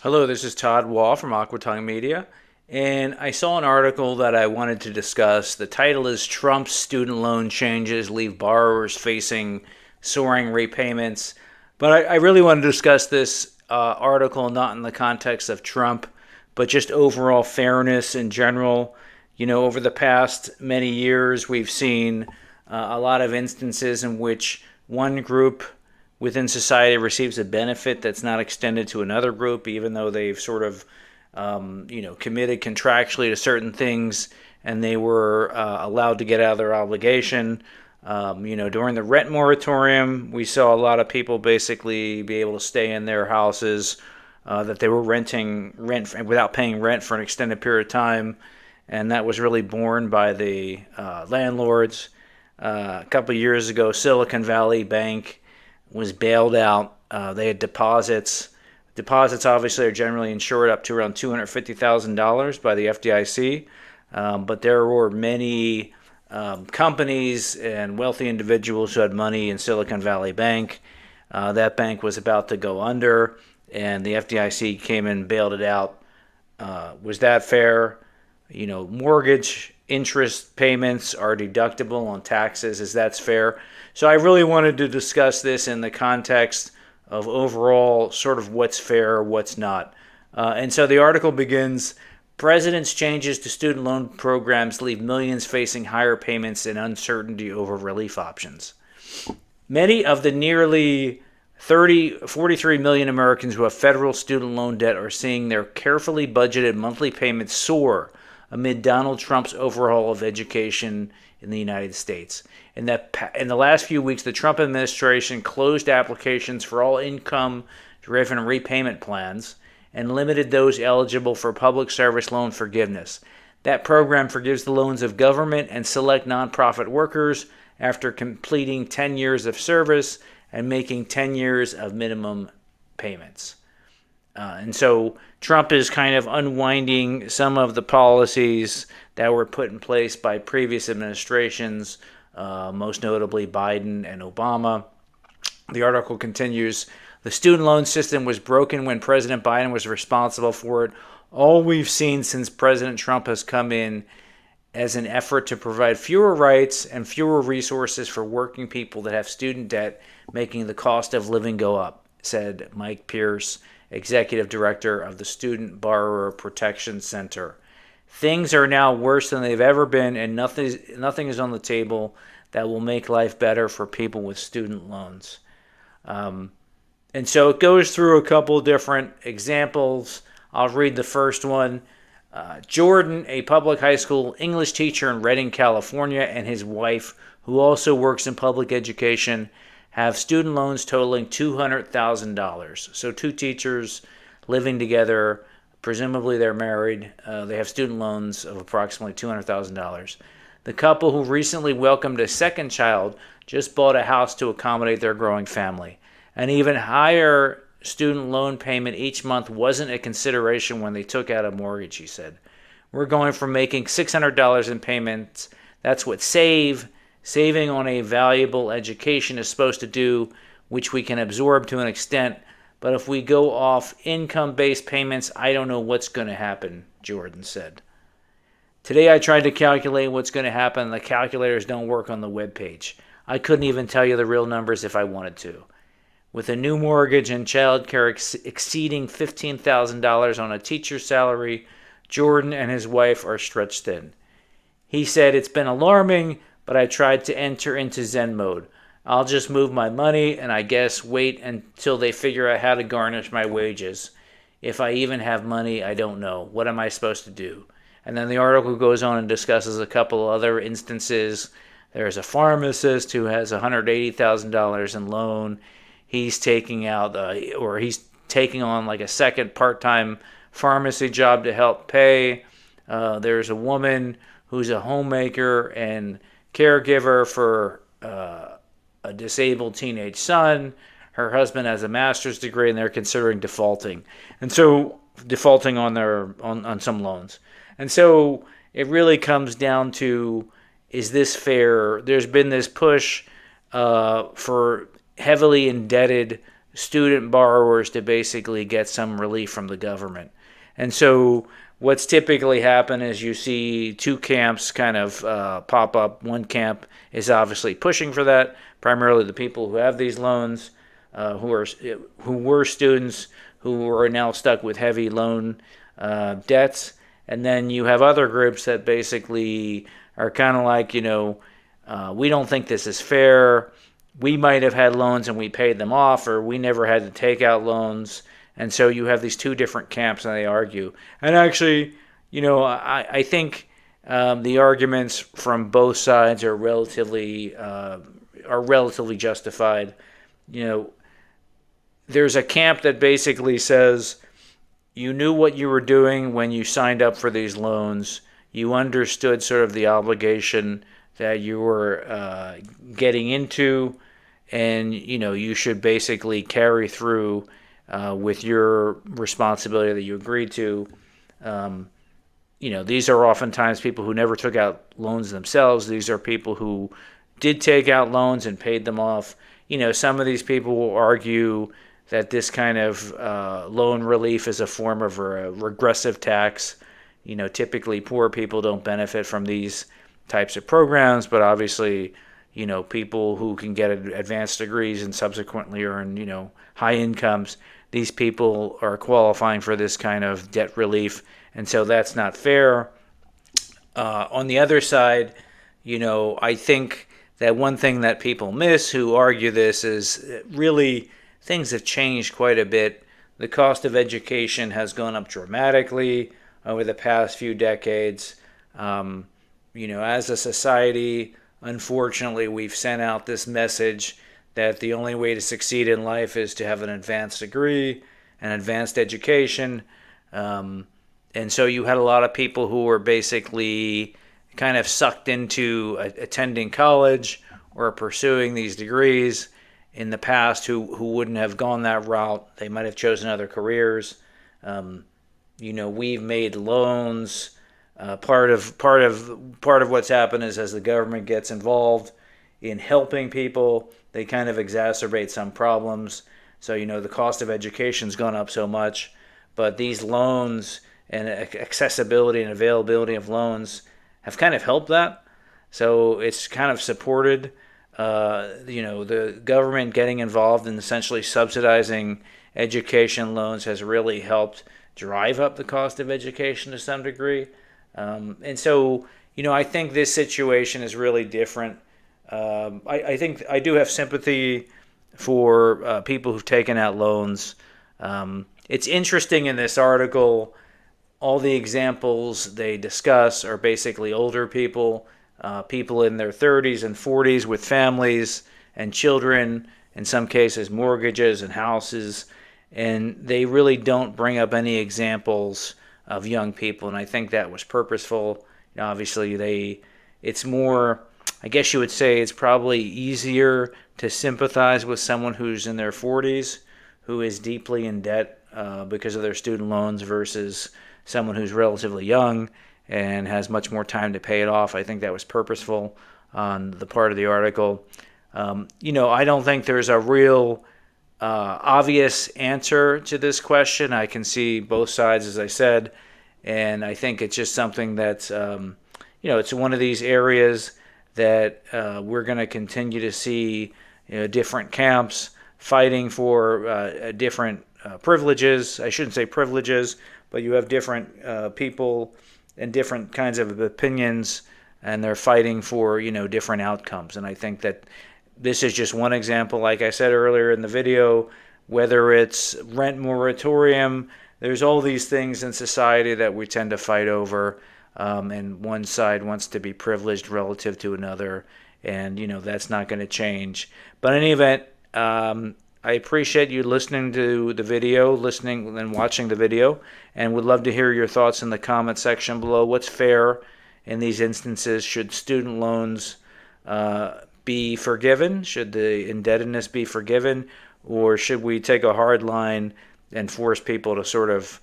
Hello, this is Todd Wall from Aquatongue Media, and I saw an article that I wanted to discuss. The title is Trump's Student Loan Changes Leave Borrowers Facing Soaring Repayments. But I really want to discuss this article not in the context of Trump, but just overall fairness in general. Over the past many years, we've seen a lot of instances in which one group within society receives a benefit that's not extended to another group, even though they've sort of, committed contractually to certain things and they were allowed to get out of their obligation. During the rent moratorium, we saw a lot of people basically be able to stay in their houses that they were renting rent without paying rent for an extended period of time, and that was really borne by the landlords. A couple of years ago, Silicon Valley Bank was bailed out. They had deposits. Deposits obviously are generally insured up to around $250,000 by the FDIC, but there were many companies and wealthy individuals who had money in Silicon Valley Bank. That bank was about to go under, and the FDIC came in and bailed it out. Was that fair? Mortgage interest payments are deductible on taxes. Is that fair? So I really wanted to discuss this in the context of overall sort of what's fair, what's not. And so the article begins, President's changes to student loan programs leave millions facing higher payments and uncertainty over relief options. Many of the nearly 43 million Americans who have federal student loan debt are seeing their carefully budgeted monthly payments soar amid Donald Trump's overhaul of education in the United States. In the last few weeks, the Trump administration closed applications for all income-driven repayment plans and limited those eligible for public service loan forgiveness. That program forgives the loans of government and select nonprofit workers after completing 10 years of service and making 10 years of minimum payments. And so Trump is kind of unwinding some of the policies that were put in place by previous administrations, most notably Biden and Obama. The article continues, the student loan system was broken when President Biden was responsible for it. All we've seen since President Trump has come in as an effort to provide fewer rights and fewer resources for working people that have student debt, making the cost of living go up, said Mike Pierce, executive director of the Student Borrower Protection Center. Things are now worse than they've ever been, and nothing is on the table that will make life better for people with student loans. And so it goes through a couple different examples. I'll read the first one. Jordan, a public high school English teacher in Redding, California, and his wife, who also works in public education, have student loans totaling $200,000. So two teachers living together, presumably they're married, they have student loans of approximately $200,000. The couple who recently welcomed a second child just bought a house to accommodate their growing family. An even higher student loan payment each month wasn't a consideration when they took out a mortgage, he said. We're going from making $600 in payments. That's what saving on a valuable education is supposed to do, which we can absorb to an extent. But if we go off income-based payments, I don't know what's going to happen, Jordan said. Today I tried to calculate what's going to happen. The calculators don't work on the webpage. I couldn't even tell you the real numbers if I wanted to. With a new mortgage and childcare exceeding $15,000 on a teacher's salary, Jordan and his wife are stretched thin. He said, it's been alarming, but I tried to enter into Zen mode. I'll just move my money and I guess wait until they figure out how to garnish my wages. If I even have money, I don't know. What am I supposed to do? And then the article goes on and discusses a couple other instances. There's a pharmacist who has $180,000 in loan. He's taking on like a second part-time pharmacy job to help pay. There's a woman who's a homemaker and caregiver for a disabled teenage son. Her husband has a master's degree and they're considering defaulting. And so defaulting on some loans. And so it really comes down to, is this fair? There's been this push for heavily indebted student borrowers to basically get some relief from the government. And so what's typically happened is you see two camps kind of pop up. One camp is obviously pushing for that, primarily the people who have these loans, who were students who are now stuck with heavy loan debts. And then you have other groups that basically are kind of like, we don't think this is fair. We might have had loans and we paid them off, or we never had to take out loans. And so you have these two different camps and they argue. And actually, I think the arguments from both sides are relatively justified. There's a camp that basically says you knew what you were doing when you signed up for these loans. You understood sort of the obligation that you were getting into, and you should basically carry through with your responsibility that you agreed to. These are oftentimes people who never took out loans themselves. These are people who did take out loans and paid them off. Some of these people will argue that this kind of loan relief is a form of a regressive tax. Typically poor people don't benefit from these types of programs, but obviously, people who can get advanced degrees and subsequently earn, high incomes, these people are qualifying for this kind of debt relief, and so that's not fair. On the other side, I think that one thing that people miss who argue this is really things have changed quite a bit. The cost of education has gone up dramatically over the past few decades. As a society, unfortunately, we've sent out this message that the only way to succeed in life is to have an advanced degree, an advanced education. And so you had a lot of people who were basically kind of sucked into attending college or pursuing these degrees in the past who wouldn't have gone that route. They might have chosen other careers. We've made loans. Part of what's happened is as the government gets involved in helping people, they kind of exacerbate some problems. So the cost of education's gone up so much, but these loans and accessibility and availability of loans have kind of helped that. So it's kind of supported the government getting involved in essentially subsidizing education loans has really helped drive up the cost of education to some degree. And so, I think this situation is really different. I think I do have sympathy for people who've taken out loans. It's interesting in this article, all the examples they discuss are basically older people, people in their 30s and 40s with families and children, in some cases mortgages and houses, and they really don't bring up any examples of young people, and I think that was purposeful. Obviously, it's more, I guess you would say it's probably easier to sympathize with someone who's in their 40s, who is deeply in debt because of their student loans versus someone who's relatively young and has much more time to pay it off. I think that was purposeful on the part of the article. I don't think there's a real obvious answer to this question. I can see both sides, as I said, and I think it's just something that's, it's one of these areas that we're going to continue to see different camps fighting for different privileges. I shouldn't say privileges, but you have different people and different kinds of opinions, and they're fighting for different outcomes. And I think that this is just one example. Like I said earlier in the video, whether it's rent moratorium, there's all these things in society that we tend to fight over, and one side wants to be privileged relative to another, and that's not going to change. But in any event, I appreciate you listening to the video, listening and watching the video, and would love to hear your thoughts in the comment section below. What's fair in these instances? Should student loans be forgiven? Should the indebtedness be forgiven? Or should we take a hard line and force people to sort of,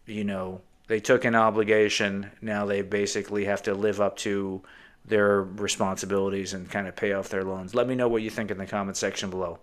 they took an obligation, now they basically have to live up to their responsibilities and kind of pay off their loans? Let me know what you think in the comment section below.